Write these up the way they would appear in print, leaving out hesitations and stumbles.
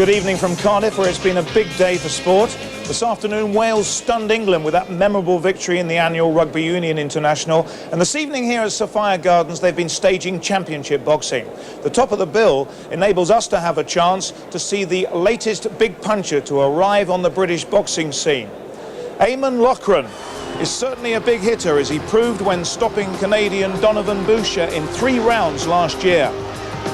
Good evening from Cardiff, where it's been a big day for sport. This afternoon, Wales stunned England with that memorable victory in the annual Rugby Union International. And this evening here at Sophia Gardens, they've been staging championship boxing. The top of the bill enables us to have a chance to see the latest big puncher to arrive on the British boxing scene. Eamonn Loughran is certainly a big hitter, as he proved when stopping Canadian Donovan Boucher in 3 rounds last year.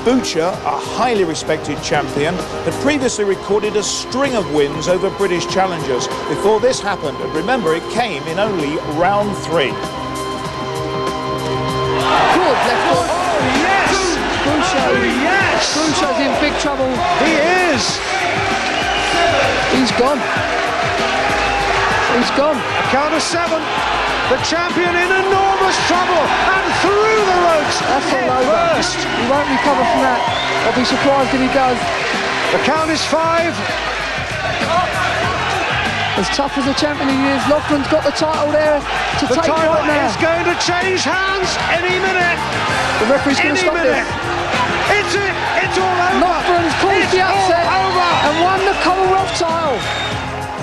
Boucher, a highly respected champion, had previously recorded a string of wins over British challengers before this happened, and remember, it came in only round 3. Good left hook. Oh, yes! Boucher. Oh, yes! Boucher's in big trouble. He is! He's gone. He's gone. A count of 7. The champion in enormous trouble, and through the ropes. That's all over. First. He won't recover from that. I'll be surprised if he does. The count is 5. As tough as the champion he is, Loughran's got the title there to The take title right now. is going to change hands any minute. The referee's going to stop minute. this. It's all over. Loughran's caused It's the upset all over. and won the Commonwealth title.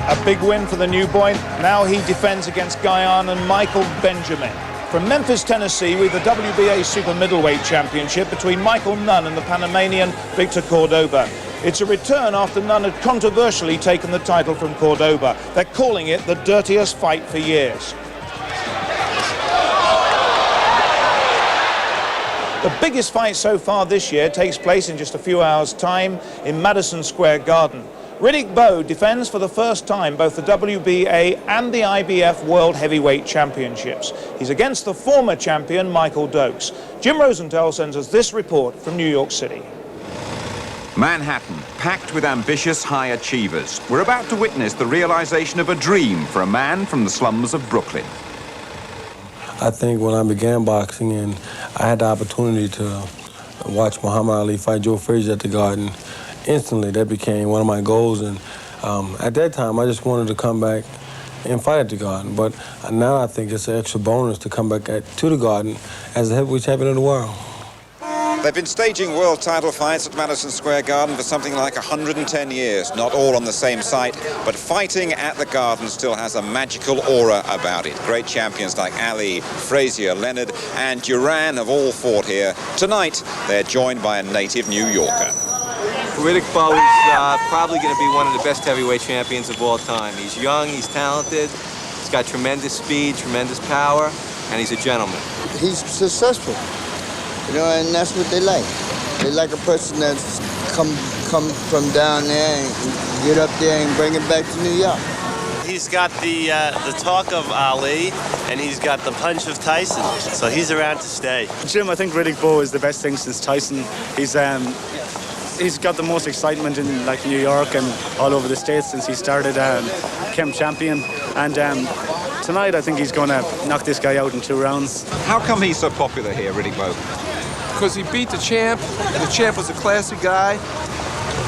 A big win for the new boy. Now he defends against Guyanan Michael Benjamin. From Memphis, Tennessee, with the WBA Super Middleweight Championship between Michael Nunn and the Panamanian Victor Cordoba. It's a return after Nunn had controversially taken the title from Cordoba. They're calling it the dirtiest fight for years. The biggest fight so far this year takes place in just a few hours' time in Madison Square Garden. Riddick Bowe defends for the first time both the WBA and the IBF World Heavyweight Championships. He's against the former champion, Michael Dokes. Jim Rosenthal sends us this report from New York City. Manhattan, packed with ambitious high achievers. We're about to witness the realization of a dream for a man from the slums of Brooklyn. I think when I began boxing and I had the opportunity to watch Muhammad Ali fight Joe Frazier at the Garden, instantly that became one of my goals, and at that time I just wanted to come back and fight at the Garden. But now I think it's an extra bonus to come back to the Garden as the heavyweight champion of the world. They've been staging world title fights at Madison Square Garden for something like 110 years, not all on the same site, but fighting at the Garden still has a magical aura about it. Great champions like Ali, Frazier, Leonard and Duran have all fought here. Tonight, they're joined by a native New Yorker. Riddick Bowe is probably going to be one of the best heavyweight champions of all time. He's young, he's talented, he's got tremendous speed, tremendous power, and he's a gentleman. He's successful, you know, and that's what they like. They like a person that's come from down there and get up there and bring it back to New York. He's got the talk of Ali, and he's got the punch of Tyson, so he's around to stay. Jim, I think Riddick Bowe is the best thing since Tyson. He's got the most excitement in New York and all over the States since he started, became champion. And tonight I think he's going to knock this guy out in 2 rounds. How come he's so popular here, Riddick Bowe? Because he beat the champ, and the champ was a classy guy,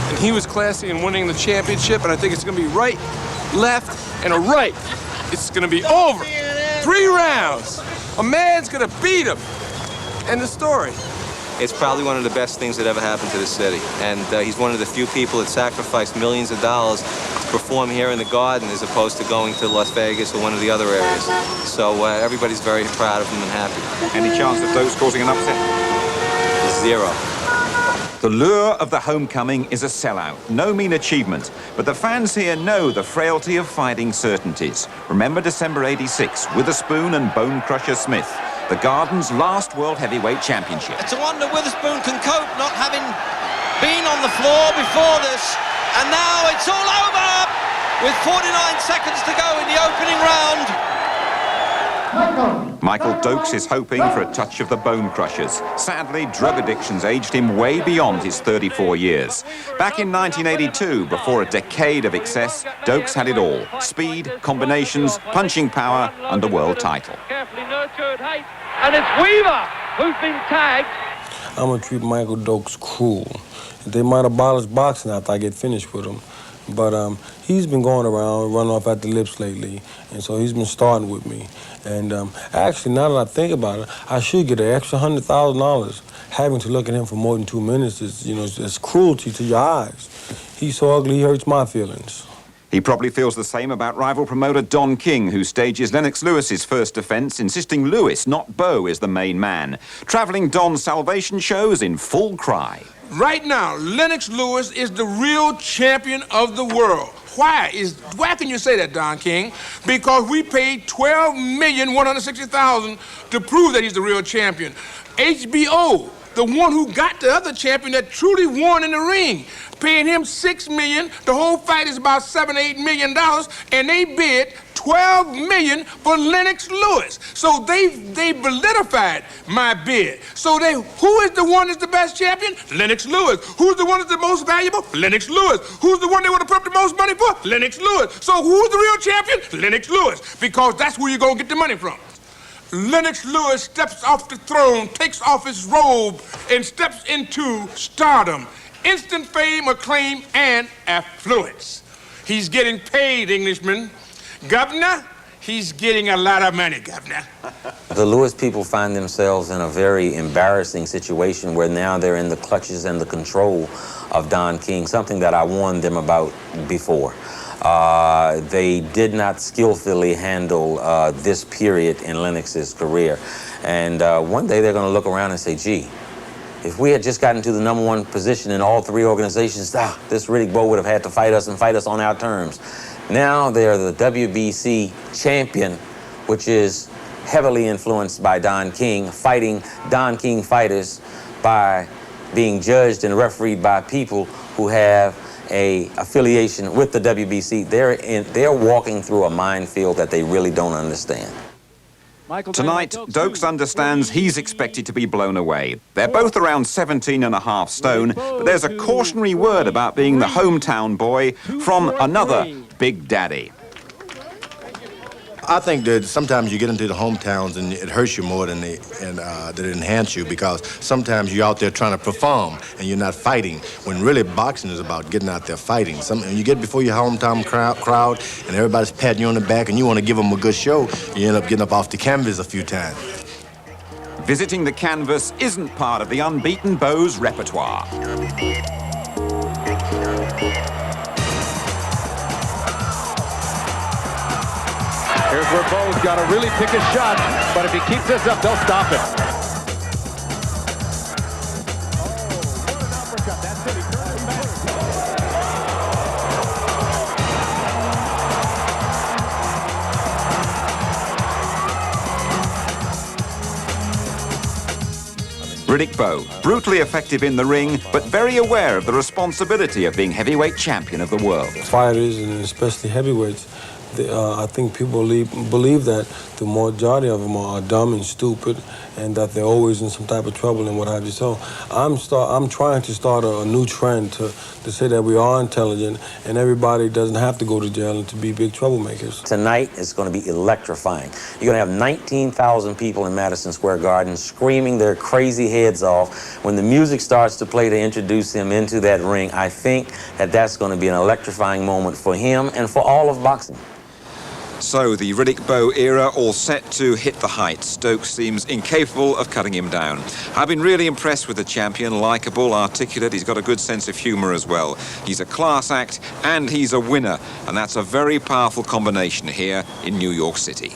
and he was classy in winning the championship, and I think it's going to be right, left, and a right. It's going to be over. 3 rounds. A man's going to beat him. End of story. It's probably one of the best things that ever happened to the city, and he's one of the few people that sacrificed millions of dollars to perform here in the Garden as opposed to going to Las Vegas or one of the other areas. So everybody's very proud of him and happy. Any chance of those causing an upset? 0. The lure of the homecoming is a sellout, no mean achievement, but the fans here know the frailty of fighting certainties. Remember December '86, Witherspoon and Bone Crusher Smith, the Garden's last World Heavyweight Championship. It's a wonder Witherspoon can cope not having been on the floor before this, and now it's all over with 49 seconds to go in the opening round. Michael Dokes is hoping for a touch of the Bone Crushers. Sadly, drug addiction's aged him way beyond his 34 years. Back in 1982, before a decade of excess, Dokes had it all. Speed, combinations, punching power, and a world title. Carefully nurtured height, and it's Weaver who's been tagged. I'm going to treat Michael Dokes cruel. They might abolish boxing after I get finished with him. But he's been going around, running off at the lips lately, and so he's been starting with me. And actually, now that I think about it, I should get an extra $100,000. Having to look at him for more than 2 minutes is, it's cruelty to your eyes. he's so ugly he hurts my feelings. He probably feels the same about rival promoter Don King, who stages Lennox Lewis's first defence, insisting Lewis, not Bo, is the main man. Travelling Don's salvation shows in full cry. Right now, Lennox Lewis is the real champion of the world. Why can you say that, Don King? Because we paid $12,160,000 to prove that he's the real champion. HBO, the one who got the other champion that truly won in the ring, paying him $6 million. The whole fight is about $7, $8 million, and they bid $12 million for Lennox Lewis. So they validified my bid. So who is the one that's the best champion? Lennox Lewis. Who's the one that's the most valuable? Lennox Lewis. Who's the one they want to put up the most money for? Lennox Lewis. So who's the real champion? Lennox Lewis. Because that's where you're going to get the money from. Lennox Lewis steps off the throne, takes off his robe, and steps into stardom. Instant fame, acclaim, and affluence. He's getting paid, Englishman. Governor, he's getting a lot of money, Governor. The Lewis people find themselves in a very embarrassing situation where now they're in the clutches and the control of Don King, something that I warned them about before. They did not skillfully handle this period in Lennox's career. And one day they're going to look around and say, gee, if we had just gotten to the #1 position in all three organizations, this Riddick Bowe would have had to fight us and fight us on our terms. Now they're the WBC champion, which is heavily influenced by Don King, fighting Don King fighters by being judged and refereed by people who have a affiliation with the WBC. They're walking through a minefield that they really don't understand. Tonight, Dokes understands he's expected to be blown away. They're both around 17.5 stone, but there's a cautionary word about being the hometown boy from another Big Daddy. I think that sometimes you get into the hometowns and it hurts you more than it enhances you, because sometimes you're out there trying to perform and you're not fighting, when really boxing is about getting out there fighting. When you get before your hometown crowd and everybody's patting you on the back and you want to give them a good show, you end up getting up off the canvas a few times. Visiting the canvas isn't part of the unbeaten Bowe's repertoire. Here's where Bowe's got to really pick a shot, but if he keeps this up, they'll stop it. Riddick Bowe, brutally effective in the ring, but very aware of the responsibility of being heavyweight champion of the world. Fighters, and especially heavyweights, I think people believe that the majority of them are dumb and stupid, and that they're always in some type of trouble and what have you. So I'm trying to start a new trend to say that we are intelligent and everybody doesn't have to go to jail and to be big troublemakers. Tonight is going to be electrifying. You're going to have 19,000 people in Madison Square Garden screaming their crazy heads off. When the music starts to play to introduce him into that ring, I think that that's going to be an electrifying moment for him and for all of boxing. So the Riddick Bowe era all set to hit the heights. Dokes seems incapable of cutting him down. I've been really impressed with the champion, likeable, articulate. He's got a good sense of humour as well. He's a class act and he's a winner, and that's a very powerful combination here in New York City.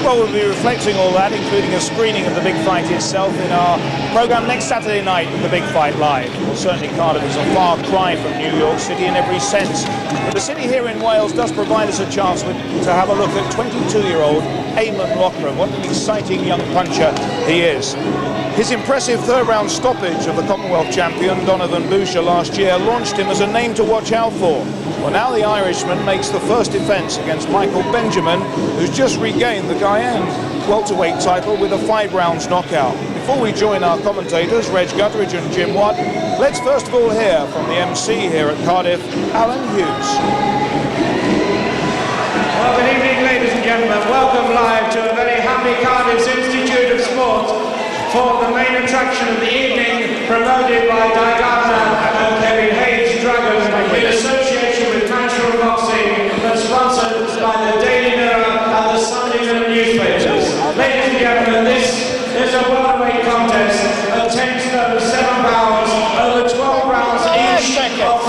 Well, we'll be reflecting all that, including a screening of the big fight itself in our programme next Saturday night with the Big Fight Live. Well, certainly Cardiff is a far cry from New York City in every sense. But the city here in Wales does provide us a chance to have a look at 22-year-old Eamonn Loughran. What an exciting young puncher he is. His impressive third-round stoppage of the Commonwealth champion Donovan Boucher last year launched him as a name to watch out for. Well, now the Irishman makes the first defence against Michael Benjamin, who's just regained the Guyane welterweight title with a 5 rounds knockout. Before we join our commentators, Reg Gutteridge and Jim Watt, let's first of all hear from the MC here at Cardiff, Alan Hughes. Well, good evening, ladies and gentlemen. Welcome live to a very happy Cardiff's Institute of Sport for the main attraction of the evening, promoted by Diana and Kevin Hayes Dragon in association with Natural Boxing, and sponsored by the Daily Mirror and the Sunday Mirror newspapers. Ladies and gentlemen, this is a welterweight contest of 10 stone, 7 pounds, over 12 rounds each of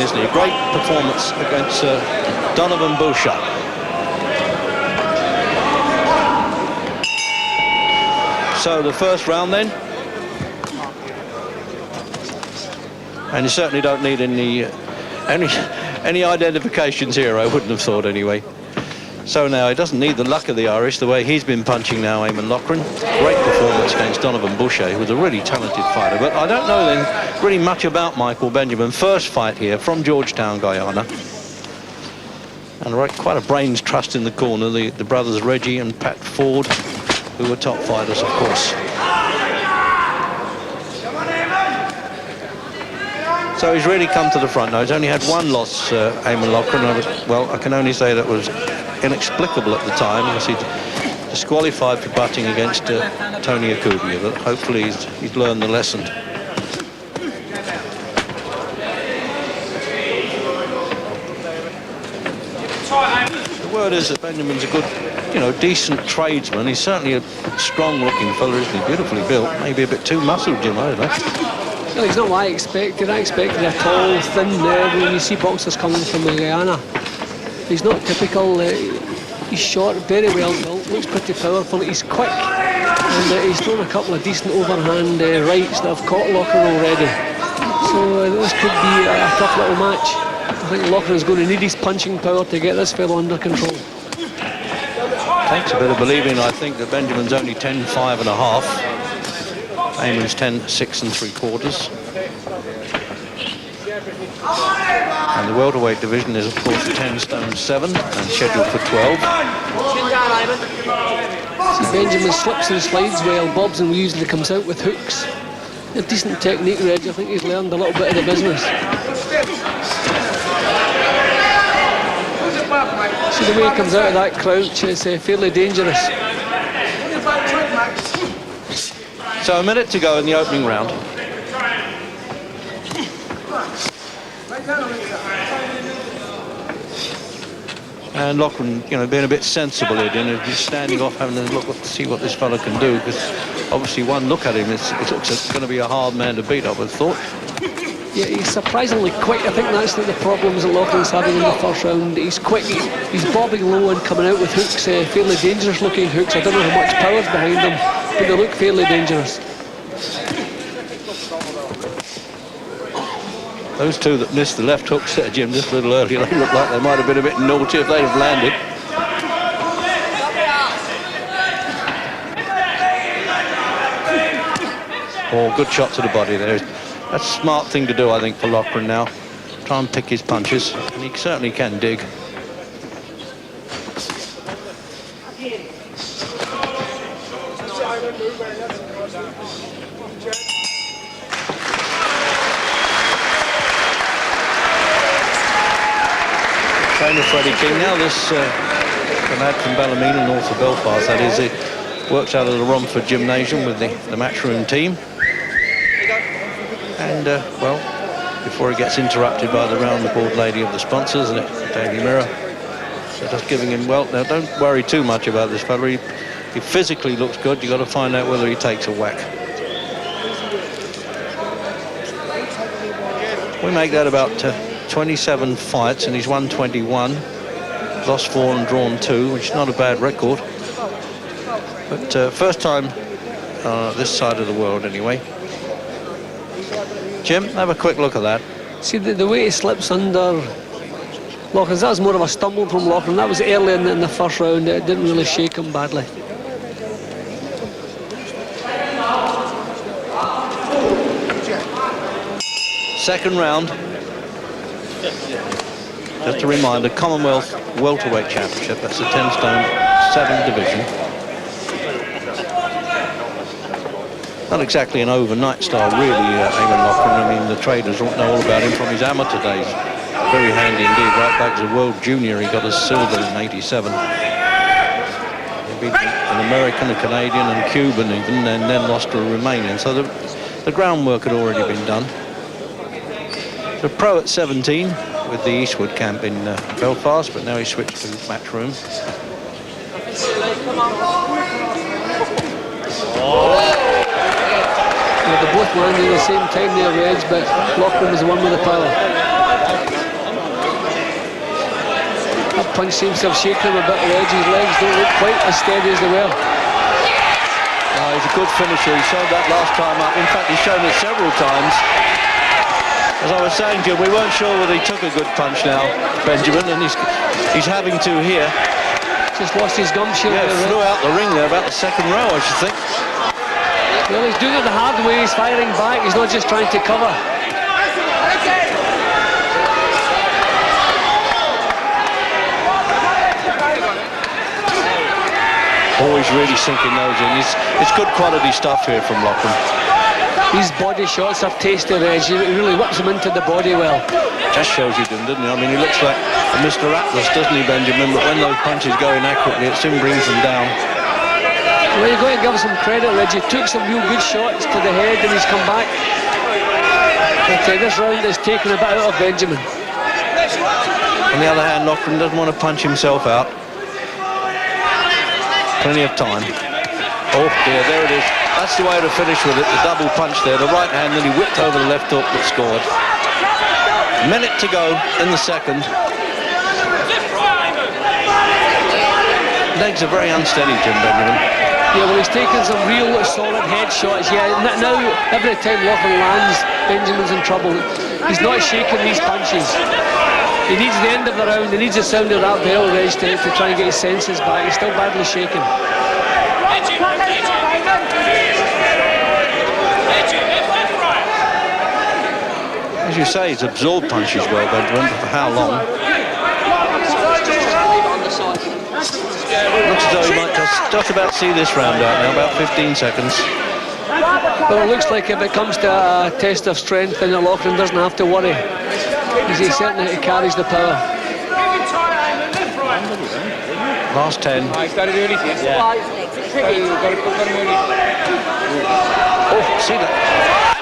isn't he? Great performance against Donovan Boucher. So the first round then. And you certainly don't need any identifications here, I wouldn't have thought anyway. So now he doesn't need the luck of the Irish, the way he's been punching now, Eamonn Loughran. Great performance against Donovan Boucher, who was a really talented fighter. But I don't know then really much about Michael Benjamin. First fight here from Georgetown, Guyana. And quite a brains trust in the corner, the brothers Reggie and Pat Ford, who were top fighters, of course. So he's really come to the front now. He's only had one loss, Eamonn Loughran. Well, I can only say that was inexplicable at the time, because he disqualified for butting against Tony Akubia, but hopefully he's learned the lesson. The word is that Benjamin's a good, decent tradesman. He's certainly a strong-looking fella, isn't he? Beautifully built. Maybe a bit too muscled, Jim, I don't know. No, he's not what I expected. I expected a tall, thin nerve when you see boxers coming from Guyana. He's not typical. He's short, very well built, looks pretty powerful. He's quick, and he's thrown a couple of decent overhand rights that have caught Loughran already. So this could be a tough little match. I think Loughran's going to need his punching power to get this fellow under control. Takes a bit of believing, I think, that Benjamin's only 10-5.5. Eamonn's 10-6 3/4. And the welterweight division is, of course, 10 stone 7 and scheduled for 12. See, Benjamin slips and slides well. Bobson usually comes out with hooks. A decent technique, Reg. I think he's learned a little bit of the business. See, the way he comes out of that crouch is fairly dangerous. So a minute to go in the opening round. And Loughran, being a bit sensible here, just standing off, having a look to see what this fella can do, because obviously one look at him, it looks going to be a hard man to beat, I would have thought. Yeah, he's surprisingly quick. I think that's the problems that Loughran's having in the first round. He's quick, he's bobbing low and coming out with hooks, fairly dangerous looking hooks. I don't know how much power's behind them, but they look fairly dangerous. Those two that missed the left hook set, Jim, just a little earlier, they look like they might have been a bit naughty if they'd have landed. Oh, good shot to the body there. That's a smart thing to do, I think, for Loughran now. Try and pick his punches, and he certainly can dig. Same with Freddie King. Now this lad from Ballymena, north of Belfast, that is, he works out of the Romford Gymnasium with the matchroom team. And, well, before he gets interrupted by the round-the-board lady of the sponsors, and the Daily Mirror, so just giving him, well, now don't worry too much about this fella. He physically looks good. You've got to find out whether he takes a whack. We make that about 27 fights, and he's won 21, lost 4 and drawn 2, which is not a bad record. But first time this side of the world, anyway. Jim, have a quick look at that. See, the way he slips under Loughran, that was more of a stumble from Loughran. That was early in the first round. It didn't really shake him badly. Second round. Just a reminder, Commonwealth Welterweight Championship. That's the 10 stone 7 division. Not exactly an overnight star, really, Eamonn Loughran. I mean, the traders know all about him from his amateur days. Very handy indeed. Right back as a world junior, he got a silver in '87. He beat an American, a Canadian, and Cuban even, and then lost to a Romanian. So the groundwork had already been done. So pro at 17 with the Eastwood camp in Belfast, but now he switched to matchroom. They both landed at the same time there, Reg, but Loughran was the one with the power. punch seems to have shaken him a bit. Reggie's legs don't look quite as steady as they were. He's a good finisher. He showed that last time up. In fact, he's shown it several times. As I was saying, Jim, we weren't sure whether he took a good punch now, Benjamin, and he's having to here. Just lost his gum shield. Yeah, flew out the ring there about the second row, I should think. Well, he's doing it the hard way. He's firing back. He's not just trying to cover. Always really sinking those in. It's good quality stuff here from Loughran. These body shots are tasty, Reg. He really whips them into the body well. Just shows you them, doesn't he? I mean, he looks like a Mr. Atlas, doesn't he, Benjamin? But when those punches go in accurately, it soon brings them down. Well, you've got to give him some credit, Reg. He took some real good shots to the head and he's come back. But this round has taken a bit out of Benjamin. On the other hand, Loughran doesn't want to punch himself out. Plenty of time. Oh dear, there it is. That's the way to finish with it, the double punch there. The right hand, then he whipped over the left hook that scored. A minute to go in the second. Legs are very unsteady, Jim, Benjamin. Yeah, well, he's taken some real solid head shots. Yeah, now every time Loughran lands, Benjamin's in trouble. He's not shaking these punches. He needs the end of the round. He needs the sound of that bell, Reg, to try and get his senses back. He's still badly shaken. As you say, he's absorbed punches well, Benjamin, but for how long? Looks as though he might just about see this round out now, about 15 seconds. Well, it looks like if it comes to a test of strength, then Loughran doesn't have to worry. Because he certainly carries the power. Last 10. Yeah. Oh, see that?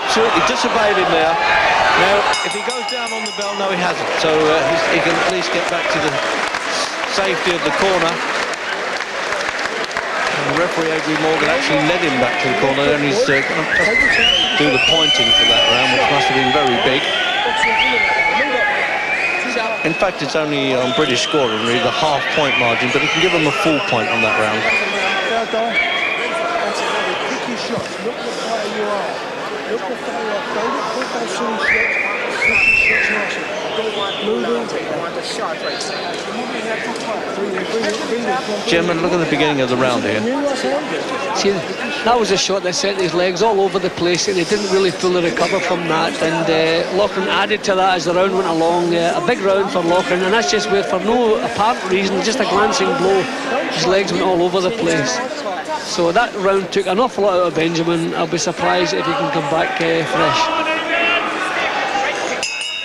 Absolutely disobeyed him there. Now, if he goes down on the bell, no, he hasn't. So he can at least get back to the safety of the corner. And the referee, Adrian Morgan, actually led him back to the corner. Then he's going to do the pointing for that round, which must have been very big. In fact, it's only on British score, really, the half-point margin, but he can give him a full point on that round. Jim, look at the beginning of the round here. See, that was a shot that sent his legs all over the place and he didn't really fully recover from that, and Loughran added to that as the round went along. A big round for Loughran, and that's just where, for no apparent reason, just a glancing blow, his legs went all over the place. So that round took an awful lot out of Benjamin. I'll be surprised if he can come back fresh.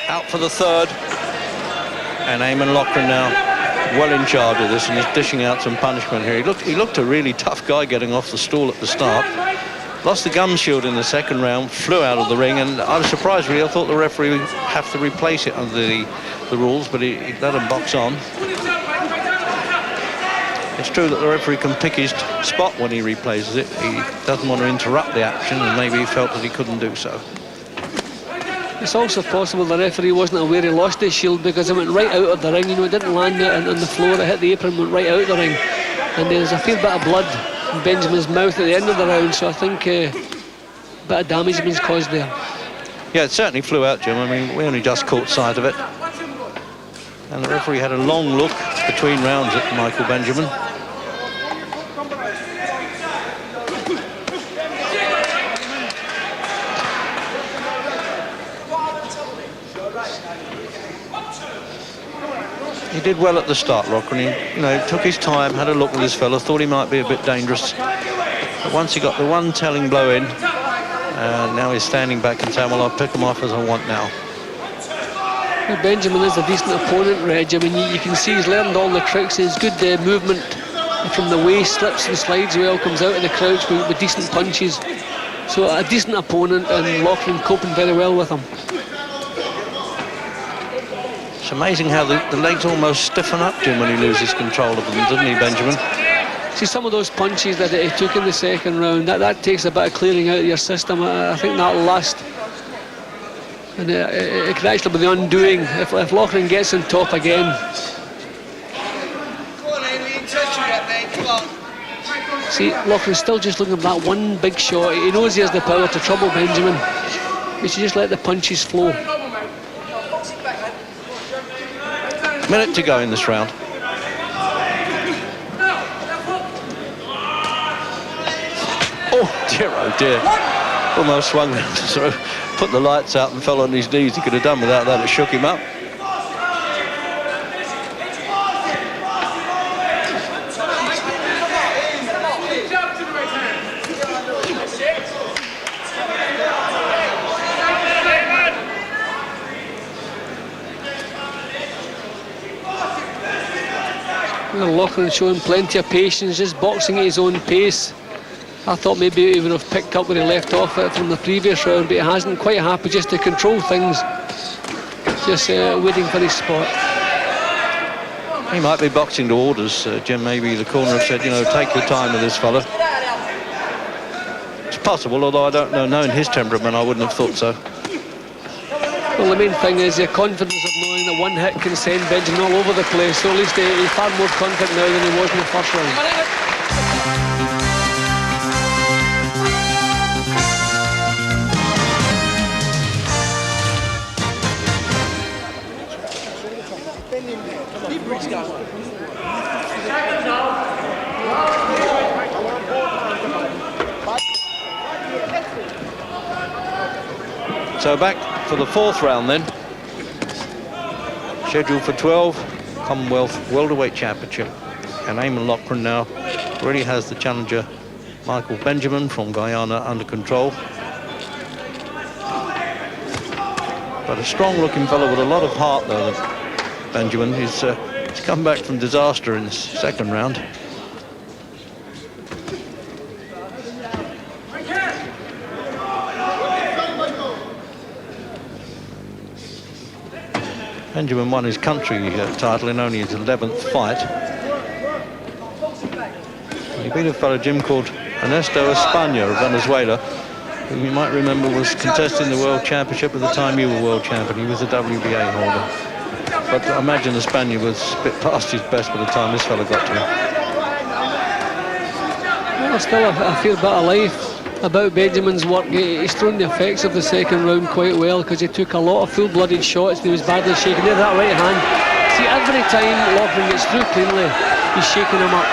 Out for the third, and Eamonn Loughran now well in charge of this, and he's dishing out some punishment here. He looked a really tough guy getting off the stool at the start. Lost the gum shield in the second round, flew out of the ring, and I was surprised really. I thought the referee would have to replace it under the rules, but he let him box on. It's true that the referee can pick his spot when he replaces it. He doesn't want to interrupt the action, and maybe he felt that he couldn't do so. It's also possible the referee wasn't aware he lost his shield because it went right out of the ring. You know, it didn't land on the floor. It hit the apron, went right out of the ring. And there's a fair bit of blood in Benjamin's mouth at the end of the round, so I think a bit of damage has been caused there. Yeah, it certainly flew out, Jim. I mean, we only just caught sight of it. And the referee had a long look between rounds at Michael Benjamin. He did well at the start, Loughran. He, took his time, had a look at this fella, thought he might be a bit dangerous. But once he got the one telling blow in, now he's standing back and saying, well, I'll pick him off as I want now. Well, Benjamin is a decent opponent, Reg. I mean, you can see he's learned all the tricks. His good movement from the waist, slips and slides well, comes out of the crouch with decent punches. So a decent opponent, and Loughran coping very well with him. It's amazing how the legs almost stiffen up to him when he loses control of them, doesn't he, Benjamin? See, some of those punches that he took in the second round, that takes a bit of clearing out of your system. I think that'll last. And it could actually be the undoing if Loughran gets on top again. See, Loughran's still just looking for that one big shot. He knows he has the power to trouble Benjamin. He should just let the punches flow. Minute to go in this round. Oh dear. Almost swung round to sort of put the lights out and fell on his knees. He could have done without that. It shook him up. Loughran showing plenty of patience, just boxing at his own pace. I thought maybe he would have picked up where he left off it from the previous round, but he hasn't. Quite happy just to control things, just waiting for his spot. He might be boxing to orders, Jim. Maybe the corner have said, you know, take your time with this fella. It's possible, although I don't know. Knowing his temperament, I wouldn't have thought so. Well, the main thing is the confidence of knowing that one hit can send Benjamin all over the place, so at least he's far more confident now than he was in the first round. So back for the fourth round then. Scheduled for 12, Commonwealth Welterweight Championship. And Eamonn Loughran now already has the challenger Michael Benjamin from Guyana under control. But a strong looking fellow with a lot of heart though, Benjamin. He's come back from disaster in the second round. Benjamin won his country title in only his 11th fight. He beat a fellow, Jim, called Ernesto España of Venezuela, who you might remember was contesting the World Championship at the time you were World Champion. He was a WBA holder. But I imagine España was a bit past his best by the time this fellow got to him. Well, still I feel a bit of life about Benjamin's work. He's thrown the effects of the second round quite well, because he took a lot of full-blooded shots and he was badly shaken. There, that right hand. See, every time Loughran gets through cleanly, he's shaking him up.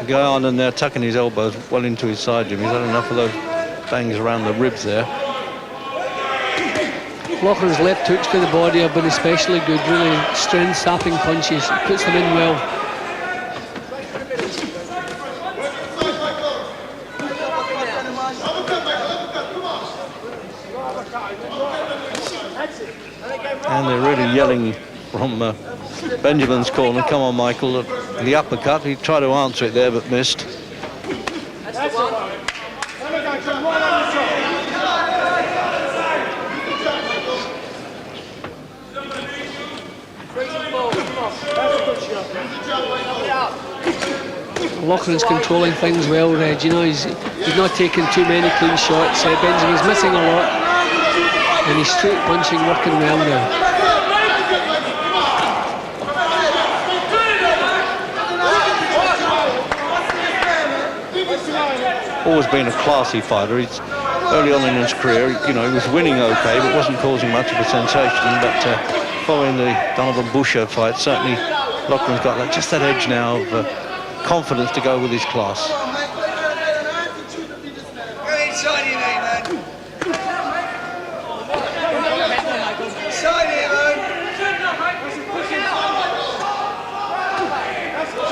Guy on and there tucking his elbows well into his side, Jim. He's had enough of those bangs around the ribs there. Loughran's left hooks to the body have been especially good, really strength-sapping punches. He puts them in well. And they're really yelling from Benjamin's corner, come on Michael, the uppercut. He tried to answer it there but missed. Loughran's controlling things well, Reg. You know, he's not taking too many clean shots. Benjamin's missing a lot, and his straight punching working well now. Always been a classy fighter. He's early on in his career, you know, he was winning okay, but wasn't causing much of a sensation. But following the Donovan Busher fight, certainly Loughran's got that, just that edge now of confidence to go with his class.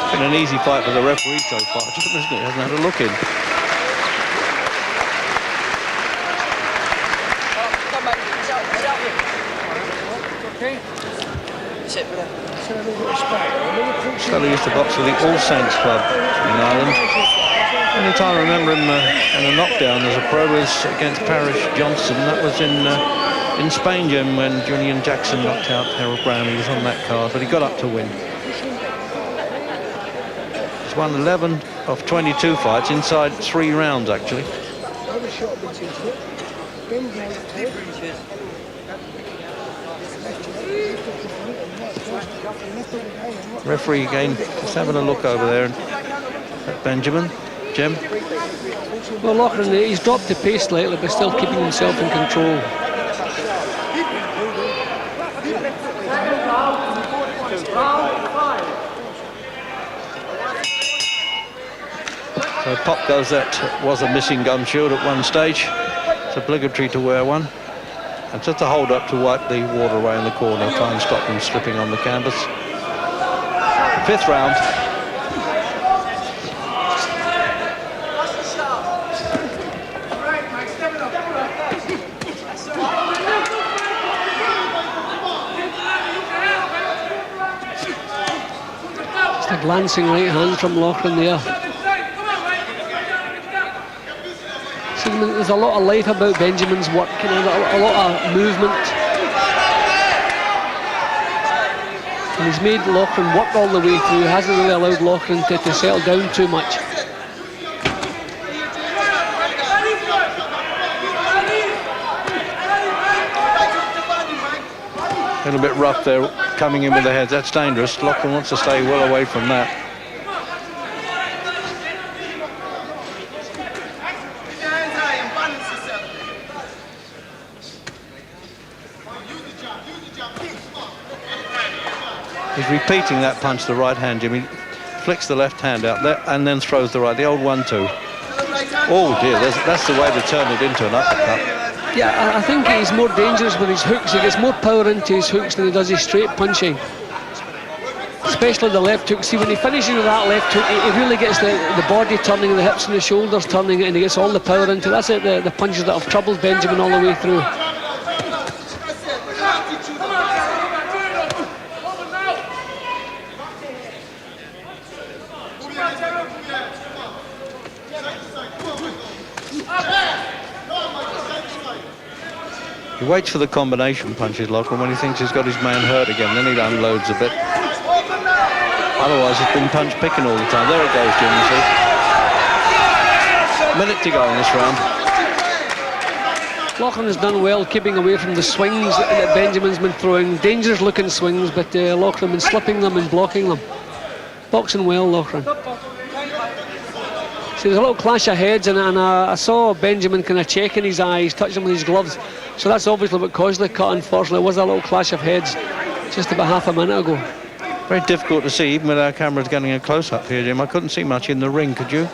It's been an easy fight for the referee so far, isn't it? He hasn't had a look in. Fellow used to box with the All Saints Club in Ireland. Only time I remember him in a knockdown as a pro was against Parish Johnson. That was in Spain, Jim, when Julian Jackson knocked out Harold Brown. He was on that card, but he got up to win. He's won 11 of 22 fights inside 3 rounds, actually. Referee again, just having a look over there at Benjamin. Jim? Well, Loughran, he's dropped the pace slightly, but still keeping himself in control. So Pop goes, that was a missing gum shield at one stage. It's obligatory to wear one. And just a hold up to wipe the water away in the corner, try and stop them slipping on the canvas. 5th round. Just a glancing right hand from Loughran there. So there's a lot of life about Benjamin's work, you know, a lot of movement. And he's made Loughran work all the way through, hasn't really allowed Loughran to settle down too much. A little bit rough there, coming in with the heads. That's dangerous. Loughran wants to stay well away from that. He's repeating that punch, the right hand, Jimmy. Flicks the left hand out there and then throws the right. The old 1-2. Oh dear, that's the way to turn it into an uppercut. Yeah, I think he's more dangerous with his hooks. He gets more power into his hooks than he does his straight punching. Especially the left hook. See, when he finishes with that left hook, he really gets the body turning, the hips and the shoulders turning, and he gets all the power into it. That's it, the punches that have troubled Benjamin all the way through. He waits for the combination punches, Loughran, when he thinks he's got his man hurt again. Then he unloads a bit. Otherwise, he's been punch picking all the time. There it goes, Jim, you see. Minute to go in this round. Loughran has done well keeping away from the swings that Benjamin's been throwing. Dangerous looking swings, but Loughran been slipping them and blocking them. Boxing well, Loughran. See, there's a little clash of heads, and I saw Benjamin kind of checking his eyes, touching him with his gloves. So that's obviously what caused the cut, unfortunately. It was a little clash of heads just about half a minute ago. Very difficult to see, even with our cameras getting a close-up here, Jim. I couldn't see much in the ring, could you?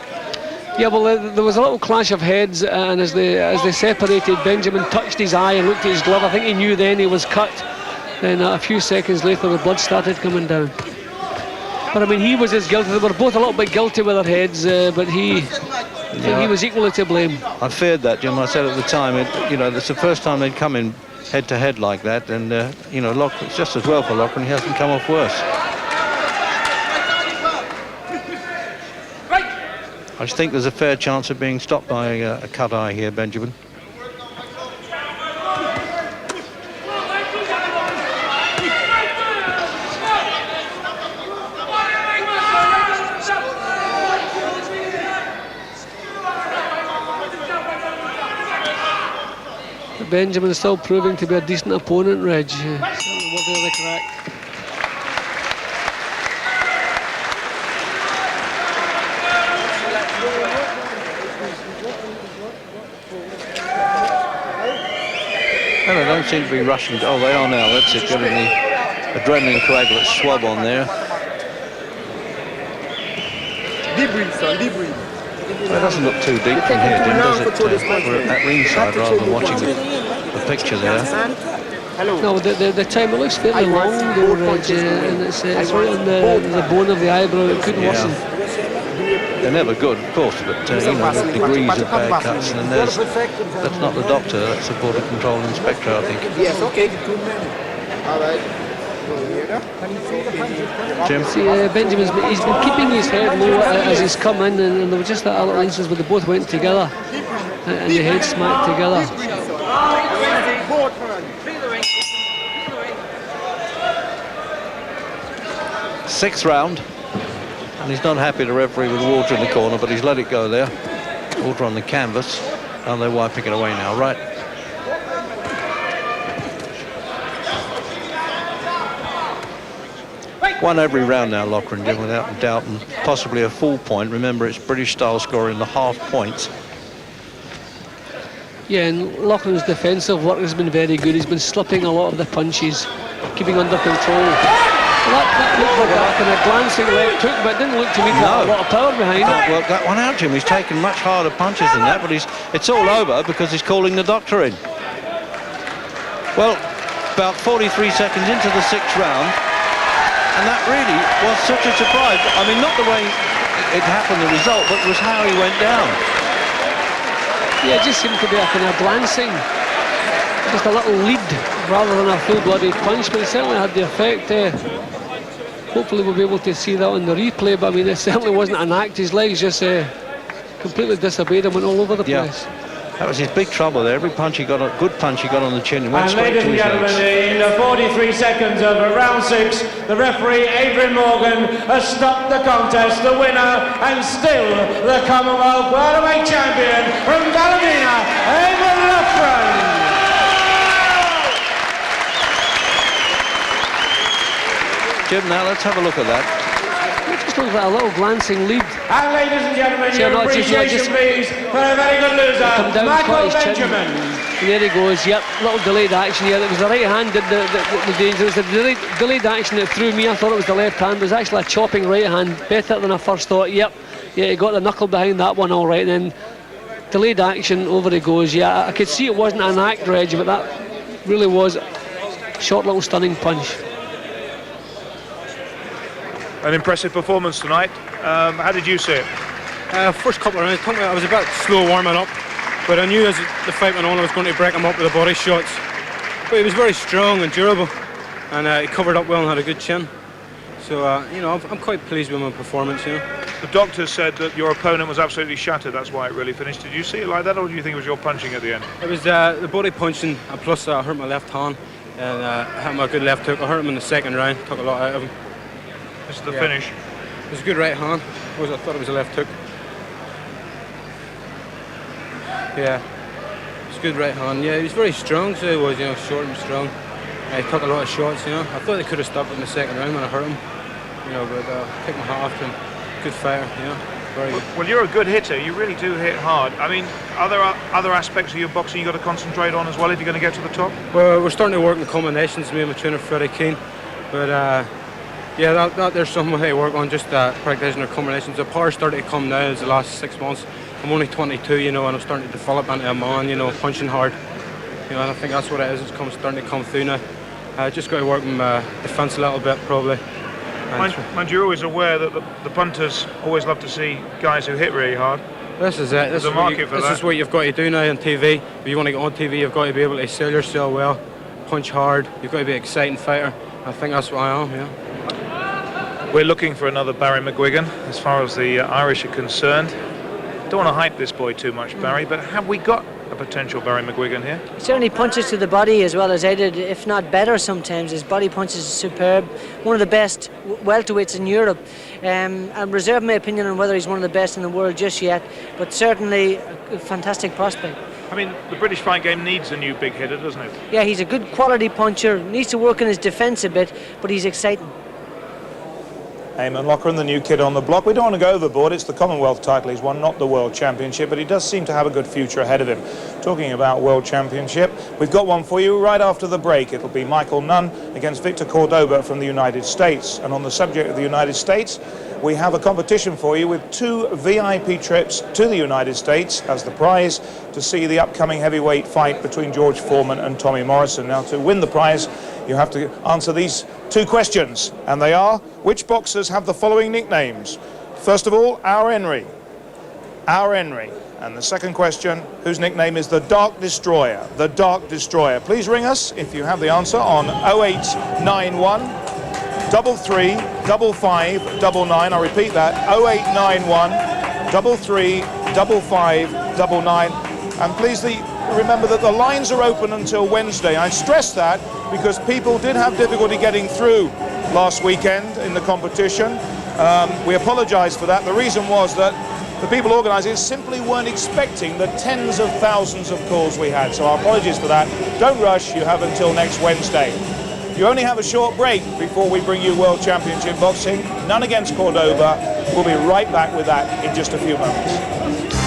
Yeah, well, there was a little clash of heads, and as they separated, Benjamin touched his eye and looked at his glove. I think he knew then he was cut. Then a few seconds later, the blood started coming down. But I mean, he was as guilty. They were both a little bit guilty with their heads, but he was equally to blame. I feared that, Jim. I said at the time, it's the first time they'd come in head-to-head like that, and it's just as well for Loughran. He hasn't come off worse. I just think there's a fair chance of being stopped by a cut eye here, Benjamin. Benjamin is still proving to be a decent opponent, Reg. Certainly worthy of the crack. Well, they don't seem to be rushing. Oh, they are now. That's it, getting the adrenaline coagulate swab on there. Deep breathe, son, deep breathe. Well, it doesn't look too deep from here, Jim, does it? We're at ringside rather than watching the picture there. No, the time, it looks fairly long though, Reg, and it's right on the bone of the eyebrow. It could worsen. They're never good, of course, but degrees of bad cuts, and then that's not the doctor, that's the border control inspector, I think. Yes, okay, 2 minutes. All right. Jim? See, Benjamin's he's been keeping his head low as he's come in, and there was just that little instance where they both went together and the head smacked together. Sixth round. And he's not happy to referee with water in the corner, but he's let it go there. Water on the canvas, and they're wiping it away now, right? Won every round now, Loughran did, without a doubt, and possibly a full point. Remember, it's British style scoring the half points. Yeah, and Loughran's defensive work has been very good. He's been slipping a lot of the punches, keeping under control. That looked like a glancing left hook, but it didn't look to me to have a lot of power behind it. Work that one out, Jim. He's taken much harder punches than that, but it's all over because he's calling the doctor in. Well, about 43 seconds into the 6th round, and that really was such a surprise. I mean, not the way it happened, the result, but it was how he went down. Yeah, it just seemed to be a kind of glancing, just a little lead rather than a full-blooded punch, but it certainly had the effect. Hopefully we'll be able to see that on the replay, but I mean, it certainly wasn't an act. His legs just completely disobeyed him, went all over the place. That was his big trouble there. Every punch he got, a good punch he got on the chin, and went And straight ladies to and his gentlemen, legs. in the 43 seconds of round 6, the referee Adrian Morgan has stopped the contest. The winner and still the Commonwealth Welterweight champion from Ballymena, Eamonn Loughran. Jim, now let's have a look at that. Just looks like a little glancing lead. And ladies and gentlemen, your appreciation please for a very good loser, Michael Benjamin. And there he goes, yep, little delayed action here. It was the right hand did the danger. It was the delayed action that threw me. I thought it was the left hand. It was actually a chopping right hand, better than I first thought. Yep, yeah, he got the knuckle behind that one all right. And then delayed action, over he goes. Yeah, I could see it wasn't an act, Reg, but that really was a short little stunning punch. An impressive performance tonight. How did you see it? First couple of rounds, I was a bit slow warming up, but I knew as the fight went on I was going to break him up with the body shots. But he was very strong and durable, and he covered up well and had a good chin. So, you know, I'm quite pleased with my performance, you know. The doctor said that your opponent was absolutely shattered, that's why it really finished. Did you see it like that, or do you think it was your punching at the end? It was the body punching, and plus I hurt my left hand, and I had my good left hook. I hurt him in the 2nd round, took a lot out of him. This is the finish. It was a good right hand. I thought it was a left hook. Yeah, it's a good right hand. Yeah, he was very strong, so he was, you know, short and strong. He took a lot of shots, you know. I thought they could have stopped in the 2nd round when I hurt him, you know, but take my hat off to him. Good fighter, you know. Very good. Well, you're a good hitter. You really do hit hard. I mean, are there other aspects of your boxing you've got to concentrate on as well if you're going to get to the top? Well, we're starting to work in combinations, me and my trainer Freddie Keane, but. Yeah, that there's something I work on, just practicing our combinations. The power started to come now as the last 6 months. I'm only 22, you know, and I'm starting to develop into a man, you know, punching hard. You know, and I think that's what it is. It's starting to come through now. Just got to work on my defence a little bit, probably. Mind you're always aware that the punters always love to see guys who hit really hard. This is it. This is what you've got to do now on TV. If you want to get on TV, you've got to be able to sell yourself well, punch hard. You've got to be an exciting fighter. I think that's what I am, yeah. We're looking for another Barry McGuigan as far as the Irish are concerned. Don't want to hype this boy too much, Barry, but have we got a potential Barry McGuigan here? He certainly punches to the body as well as I did, if not better sometimes. His body punches are superb. One of the best welterweights in Europe. I reserve my opinion on whether he's one of the best in the world just yet, but certainly a fantastic prospect. I mean, the British fight game needs a new big hitter, doesn't it? Yeah, he's a good quality puncher. Needs to work on his defence a bit, but he's exciting. Eamonn Loughran, the new kid on the block. We don't want to go overboard. It's the Commonwealth title he's won, not the World Championship, but he does seem to have a good future ahead of him. Talking about World Championship, we've got one for you right after the break. It'll be Michael Nunn against Victor Cordoba from the United States. And on the subject of the United States, we have a competition for you with 2 VIP trips to the United States as the prize to see the upcoming heavyweight fight between George Foreman and Tommy Morrison. Now, to win the prize, you have to answer these 2 questions, and they are: which boxers have the following nicknames? First of all, Our Henry. Our Henry. And the second question, whose nickname is the Dark Destroyer? The Dark Destroyer. Please ring us if you have the answer on 0891 33 55 99. I'll repeat that, 0891 33 55 99. And please remember that the lines are open until Wednesday. I stress that because people did have difficulty getting through last weekend in the competition. We apologise for that. The reason was that the people organising it simply weren't expecting the tens of thousands of calls we had. So our apologies for that. Don't rush, you have until next Wednesday. You only have a short break before we bring you World Championship Boxing. None against Cordova. We'll be right back with that in just a few moments.